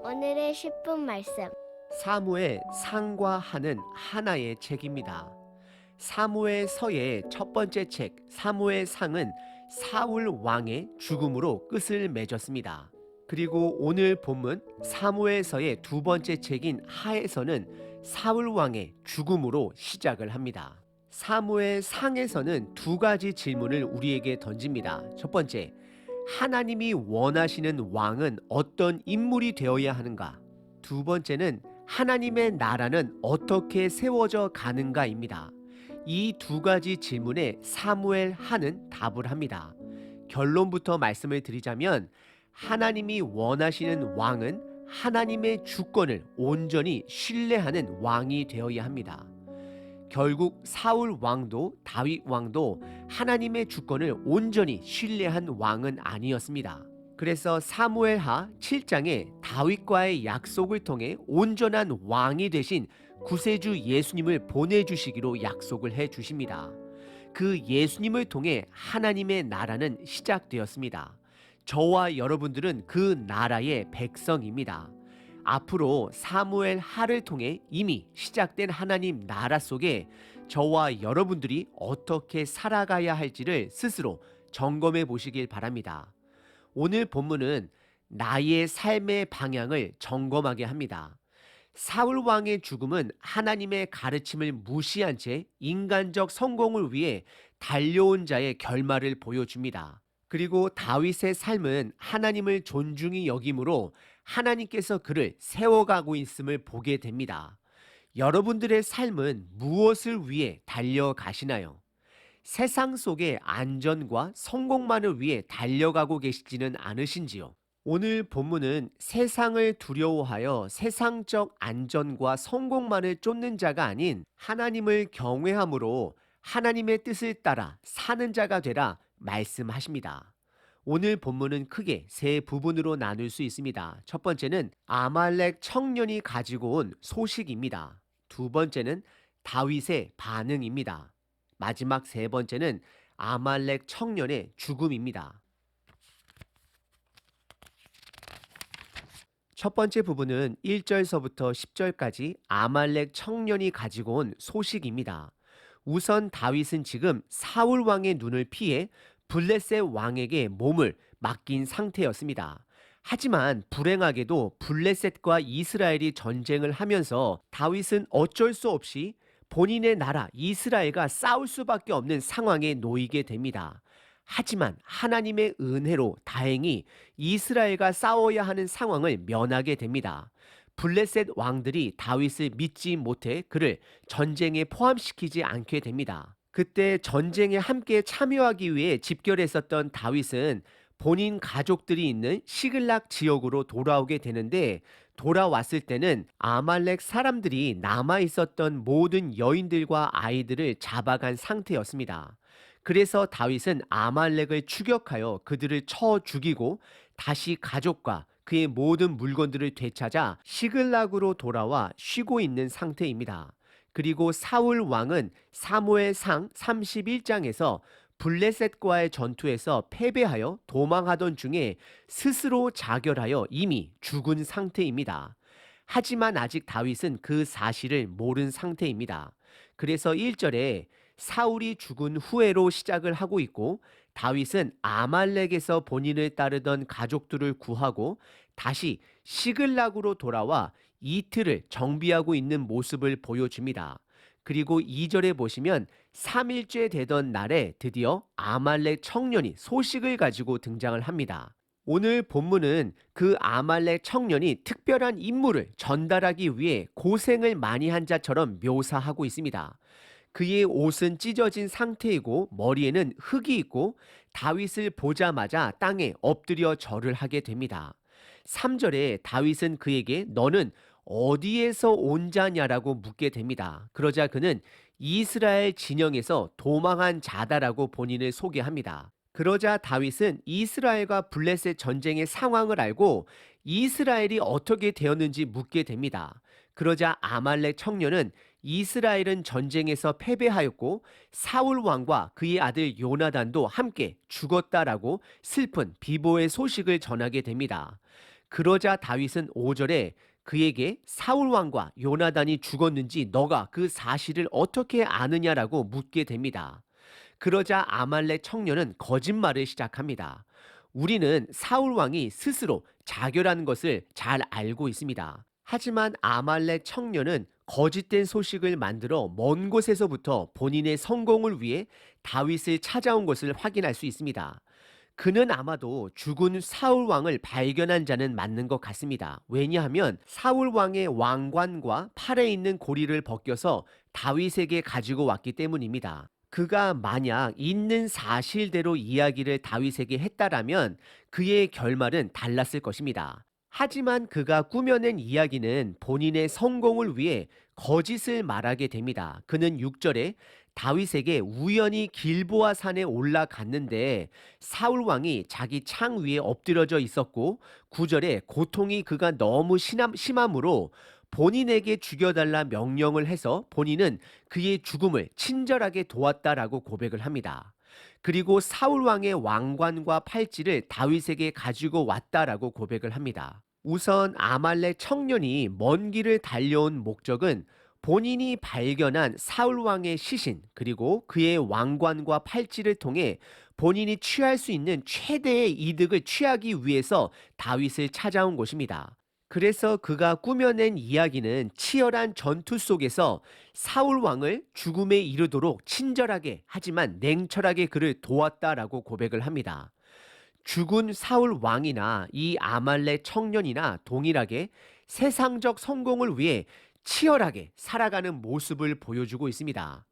오늘의 10분 말씀. 사무엘 상과 하는 하나의 책입니다. 사무엘서의 첫 번째 책 사무엘 상은 사울 왕의 죽음으로 끝을 맺었습니다. 그리고 오늘 본문 사무엘서의 두 번째 책인 하에서는 사울 왕의 죽음으로 시작을 합니다. 사무엘 상에서는 두 가지 질문을 우리에게 던집니다. 첫 번째, 하나님이 원하시는 왕은 어떤 인물이 되어야 하는가? 두 번째는 하나님의 나라는 어떻게 세워져 가는가입니다. 이 두 가지 질문에 사무엘 하는 답을 합니다. 결론부터 말씀을 드리자면 하나님이 원하시는 왕은 하나님의 주권을 온전히 신뢰하는 왕이 되어야 합니다. 결국 사울 왕도 다윗 왕도 하나님의 주권을 온전히 신뢰한 왕은 아니었습니다. 그래서 사무엘하 7장에 다윗과의 약속을 통해 온전한 왕이 되신 구세주 예수님을 보내주시기로 약속을 해주십니다. 그 예수님을 통해 하나님의 나라는 시작되었습니다. 저와 여러분들은 그 나라의 백성입니다. 앞으로 사무엘 하를 통해 이미 시작된 하나님 나라 속에 저와 여러분들이 어떻게 살아가야 할지를 스스로 점검해 보시길 바랍니다. 오늘 본문은 나의 삶의 방향을 점검하게 합니다. 사울 왕의 죽음은 하나님의 가르침을 무시한 채 인간적 성공을 위해 달려온 자의 결말을 보여줍니다. 그리고 다윗의 삶은 하나님을 존중히 여김으로 하나님께서 그를 세워가고 있음을 보게 됩니다. 여러분들의 삶은 무엇을 위해 달려가시나요? 세상 속의 안전과 성공만을 위해 달려가고 계시지는 않으신지요? 오늘 본문은 세상을 두려워하여 세상적 안전과 성공만을 쫓는 자가 아닌 하나님을 경외함으로 하나님의 뜻을 따라 사는 자가 되라 말씀하십니다. 오늘 본문은 크게 세 부분으로 나눌 수 있습니다. 첫 번째는 아말렉 청년이 가지고 온 소식입니다. 두 번째는 다윗의 반응입니다. 마지막 세 번째는 아말렉 청년의 죽음입니다. 첫 번째 부분은 1절서부터 10절까지 아말렉 청년이 가지고 온 소식입니다. 우선 다윗은 지금 사울 왕의 눈을 피해 블레셋 왕에게 몸을 맡긴 상태였습니다. 하지만 불행하게도 블레셋과 이스라엘이 전쟁을 하면서 다윗은 어쩔 수 없이 본인의 나라 이스라엘과 싸울 수밖에 없는 상황에 놓이게 됩니다. 하지만 하나님의 은혜로 다행히 이스라엘과 싸워야 하는 상황을 면하게 됩니다. 블레셋 왕들이 다윗을 믿지 못해 그를 전쟁에 포함시키지 않게 됩니다. 그때 전쟁에 함께 참여하기 위해 집결했었던 다윗은 본인 가족들이 있는 시글락 지역으로 돌아오게 되는데 돌아왔을 때는 아말렉 사람들이 남아있었던 모든 여인들과 아이들을 잡아간 상태였습니다. 그래서 다윗은 아말렉을 추격하여 그들을 쳐 죽이고 다시 가족과 그의 모든 물건들을 되찾아 시글락으로 돌아와 쉬고 있는 상태입니다. 그리고 사울 왕은 사무엘상 31장에서 블레셋과의 전투에서 패배하여 도망하던 중에 스스로 자결하여 이미 죽은 상태입니다. 하지만 아직 다윗은 그 사실을 모른 상태입니다. 그래서 1절에 사울이 죽은 후에로 시작을 하고 있고 다윗은 아말렉에서 본인을 따르던 가족들을 구하고 다시 시글락으로 돌아와 이틀을 정비하고 있는 모습을 보여줍니다. 그리고 2절에 보시면 3일째 되던 날에 드디어 아말렉 청년이 소식을 가지고 등장을 합니다. 오늘 본문은 그 아말렉 청년이 특별한 임무를 전달하기 위해 고생을 많이 한 자처럼 묘사하고 있습니다. 그의 옷은 찢어진 상태이고 머리에는 흙이 있고 다윗을 보자마자 땅에 엎드려 절을 하게 됩니다. 3절에 다윗은 그에게 너는 어디에서 온 자냐라고 묻게 됩니다. 그러자 그는 이스라엘 진영에서 도망한 자다라고 본인을 소개합니다. 그러자 다윗은 이스라엘과 블레셋 전쟁의 상황을 알고 이스라엘이 어떻게 되었는지 묻게 됩니다. 그러자 아말렉 청년은 이스라엘은 전쟁에서 패배하였고 사울 왕과 그의 아들 요나단도 함께 죽었다라고 슬픈 비보의 소식을 전하게 됩니다. 그러자 다윗은 5절에 그에게 사울 왕과 요나단이 죽었는지 너가 그 사실을 어떻게 아느냐라고 묻게 됩니다. 그러자 아말렉 청년은 거짓말을 시작합니다. 우리는 사울 왕이 스스로 자결하는 것을 잘 알고 있습니다. 하지만 아말렉 청년은 거짓된 소식을 만들어 먼 곳에서부터 본인의 성공을 위해 다윗을 찾아온 것을 확인할 수 있습니다. 그는 아마도 죽은 사울 왕을 발견한 자는 맞는 것 같습니다. 왜냐하면 사울 왕의 왕관과 팔에 있는 고리를 벗겨서 다윗에게 가지고 왔기 때문입니다. 그가 만약 있는 사실대로 이야기를 다윗에게 했다라면 그의 결말은 달랐을 것입니다. 하지만 그가 꾸며낸 이야기는 본인의 성공을 위해 거짓을 말하게 됩니다. 그는 6절에 다윗에게 우연히 길보아 산에 올라갔는데 사울 왕이 자기 창 위에 엎드려져 있었고 9절에 고통이 그가 너무 심함으로 본인에게 죽여달라 명령을 해서 본인은 그의 죽음을 친절하게 도왔다라고 고백을 합니다. 그리고 사울 왕의 왕관과 팔찌를 다윗에게 가지고 왔다라고 고백을 합니다. 우선 아말렉 청년이 먼 길을 달려온 목적은 본인이 발견한 사울 왕의 시신 그리고 그의 왕관과 팔찌를 통해 본인이 취할 수 있는 최대의 이득을 취하기 위해서 다윗을 찾아온 것입니다. 그래서 그가 꾸며낸 이야기는 치열한 전투 속에서 사울 왕을 죽음에 이르도록 친절하게 하지만 냉철하게 그를 도왔다라고 고백을 합니다. 죽은 사울 왕이나 이 아말렉 청년이나 동일하게 세상적 성공을 위해 치열하게 살아가는 모습을 보여주고 있습니다.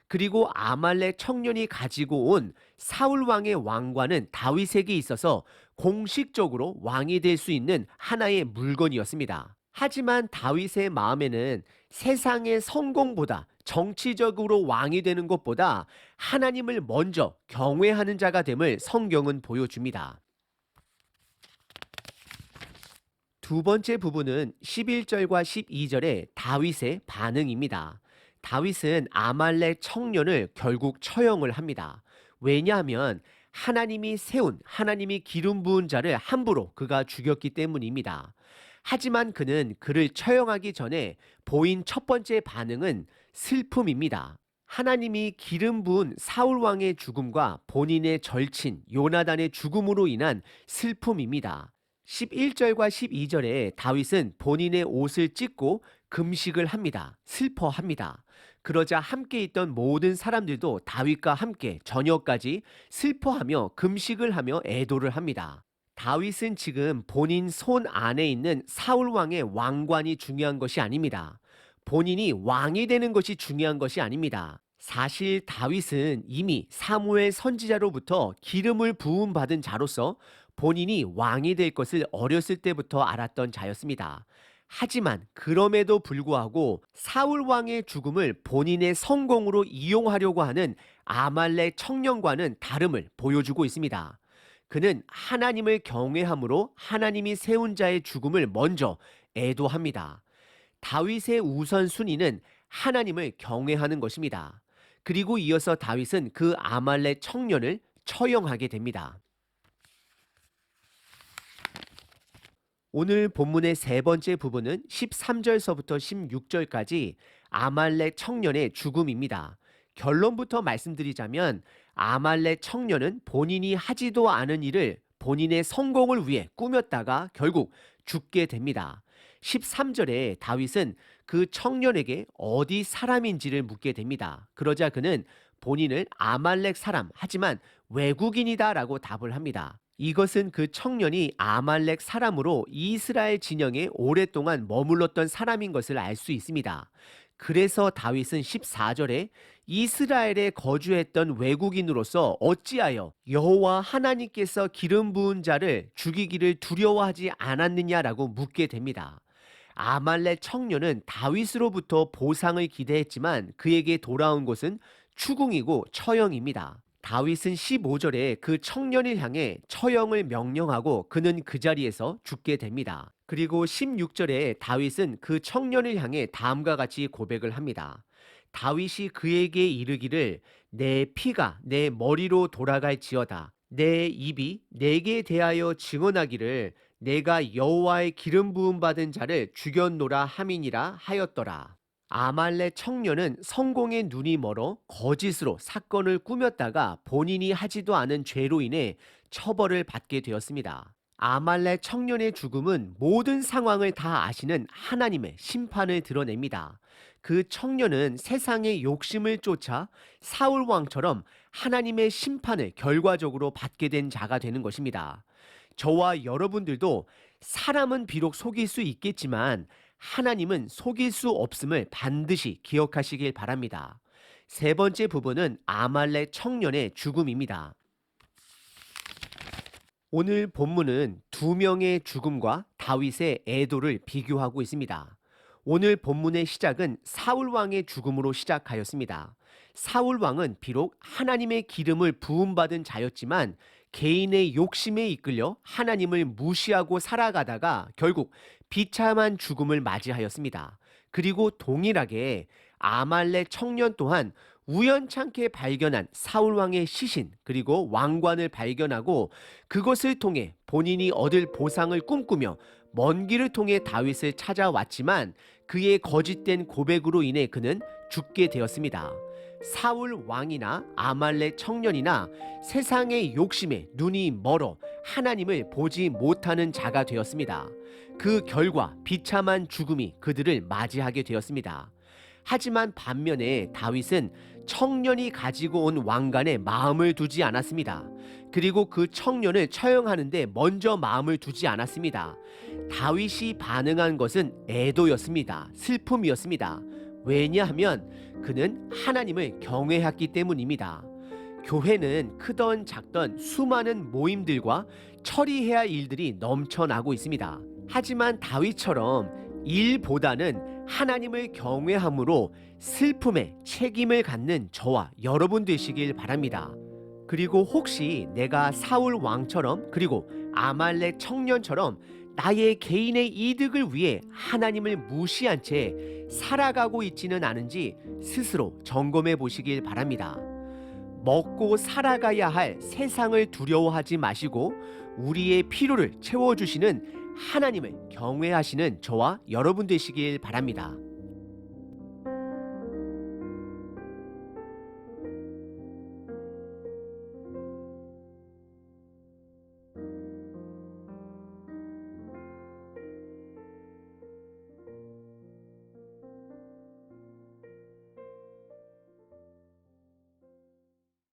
그리고 아말렉 청년이 가지고 온 사울 왕의 왕관은 다윗에게 있어서 공식적으로 왕이 될 수 있는 하나의 물건이었습니다. 하지만 다윗의 마음에는 세상의 성공보다 정치적으로 왕이 되는 것보다 하나님을 먼저 경외하는 자가 됨을 성경은 보여줍니다. 두 번째 부분은 11절과 12절의 다윗의 반응입니다. 다윗은 아말렉 청년을 결국 처형을 합니다. 왜냐하면 하나님이 세운 하나님이 기름 부은 자를 함부로 그가 죽였기 때문입니다. 하지만 그는 그를 처형하기 전에 보인 첫 번째 반응은 슬픔입니다. 하나님이 기름 부은 사울 왕의 죽음과 본인의 절친 요나단의 죽음으로 인한 슬픔입니다. 11절과 12절에 다윗은 본인의 옷을 찢고 금식을 합니다. 슬퍼합니다. 그러자 함께 있던 모든 사람들도 다윗과 함께 저녁까지 슬퍼하며 금식을 하며 애도를 합니다. 다윗은 지금 본인 손 안에 있는 사울 왕의 왕관이 중요한 것이 아닙니다. 본인이 왕이 되는 것이 중요한 것이 아닙니다. 사실 다윗은 이미 사무엘 선지자로부터 기름을 부음 받은 자로서 본인이 왕이 될 것을 어렸을 때부터 알았던 자였습니다. 하지만 그럼에도 불구하고 사울 왕의 죽음을 본인의 성공으로 이용하려고 하는 아말렉 청년과는 다름을 보여주고 있습니다. 그는 하나님을 경외함으로 하나님이 세운 자의 죽음을 먼저 애도합니다. 다윗의 우선순위는 하나님을 경외하는 것입니다. 그리고 이어서 다윗은 그 아말렉 청년을 처형하게 됩니다. 오늘 본문의 세 번째 부분은 13절서부터 16절까지 아말렉 청년의 죽음입니다. 결론부터 말씀드리자면 아말렉 청년은 본인이 하지도 않은 일을 본인의 성공을 위해 꾸몄다가 결국 죽게 됩니다. 13절에 다윗은 그 청년에게 어디 사람인지를 묻게 됩니다. 그러자 그는 본인을 아말렉 사람 하지만 외국인이다라고 답을 합니다. 이것은 그 청년이 아말렉 사람으로 이스라엘 진영에 오랫동안 머물렀던 사람인 것을 알 수 있습니다. 그래서 다윗은 14절에 이스라엘에 거주했던 외국인으로서 어찌하여 여호와 하나님께서 기름 부은 자를 죽이기를 두려워하지 않았느냐라고 묻게 됩니다. 아말렉 청년은 다윗으로부터 보상을 기대했지만 그에게 돌아온 것은 추궁이고 처형입니다. 다윗은 15절에 그 청년을 향해 처형을 명령하고 그는 그 자리에서 죽게 됩니다. 그리고 16절에 다윗은 그 청년을 향해 다음과 같이 고백을 합니다. 다윗이 그에게 이르기를 내 피가 내 머리로 돌아갈지어다. 내 입이 내게 대하여 증언하기를 내가 여호와의 기름 부음 받은 자를 죽였노라 함이니라 하였더라. 아말렉 청년은 성공의 눈이 멀어 거짓으로 사건을 꾸몄다가 본인이 하지도 않은 죄로 인해 처벌을 받게 되었습니다. 아말렉 청년의 죽음은 모든 상황을 다 아시는 하나님의 심판을 드러냅니다. 그 청년은 세상의 욕심을 쫓아 사울 왕처럼 하나님의 심판을 결과적으로 받게 된 자가 되는 것입니다. 저와 여러분들도 사람은 비록 속일 수 있겠지만 하나님은 속일 수 없음을 반드시 기억하시길 바랍니다. 세 번째 부분은 아말렉 청년의 죽음입니다. 오늘 본문은 두 명의 죽음과 다윗의 애도를 비교하고 있습니다. 오늘 본문의 시작은 사울 왕의 죽음으로 시작하였습니다. 사울 왕은 비록 하나님의 기름을 부음받은 자였지만 개인의 욕심에 이끌려 하나님을 무시하고 살아가다가 결국 비참한 죽음을 맞이하였습니다. 그리고 동일하게 아말렉 청년 또한 우연찮게 발견한 사울 왕의 시신 그리고 왕관을 발견하고 그것을 통해 본인이 얻을 보상을 꿈꾸며 먼 길을 통해 다윗을 찾아왔지만 그의 거짓된 고백으로 인해 그는 죽게 되었습니다. 사울 왕이나 아말렉 청년이나 세상의 욕심에 눈이 멀어 하나님을 보지 못하는 자가 되었습니다. 그 결과 비참한 죽음이 그들을 맞이하게 되었습니다. 하지만 반면에 다윗은 청년이 가지고 온 왕관에 마음을 두지 않았습니다. 그리고 그 청년을 처형하는데 먼저 마음을 두지 않았습니다. 다윗이 반응한 것은 애도였습니다. 슬픔이었습니다. 왜냐하면 그는 하나님을 경외했기 때문입니다. 교회는 크던 작던 수많은 모임들과 처리해야 할 일들이 넘쳐나고 있습니다. 하지만 다윗처럼 일보다는 하나님을 경외함으로 슬픔에 책임을 갖는 저와 여러분 되시길 바랍니다. 그리고 혹시 내가 사울 왕처럼 그리고 아말렉 청년처럼 나의 개인의 이득을 위해 하나님을 무시한 채 살아가고 있지는 않은지 스스로 점검해 보시길 바랍니다. 먹고 살아가야 할 세상을 두려워하지 마시고 우리의 필요를 채워주시는 하나님을 경외하시는 저와 여러분 되시길 바랍니다.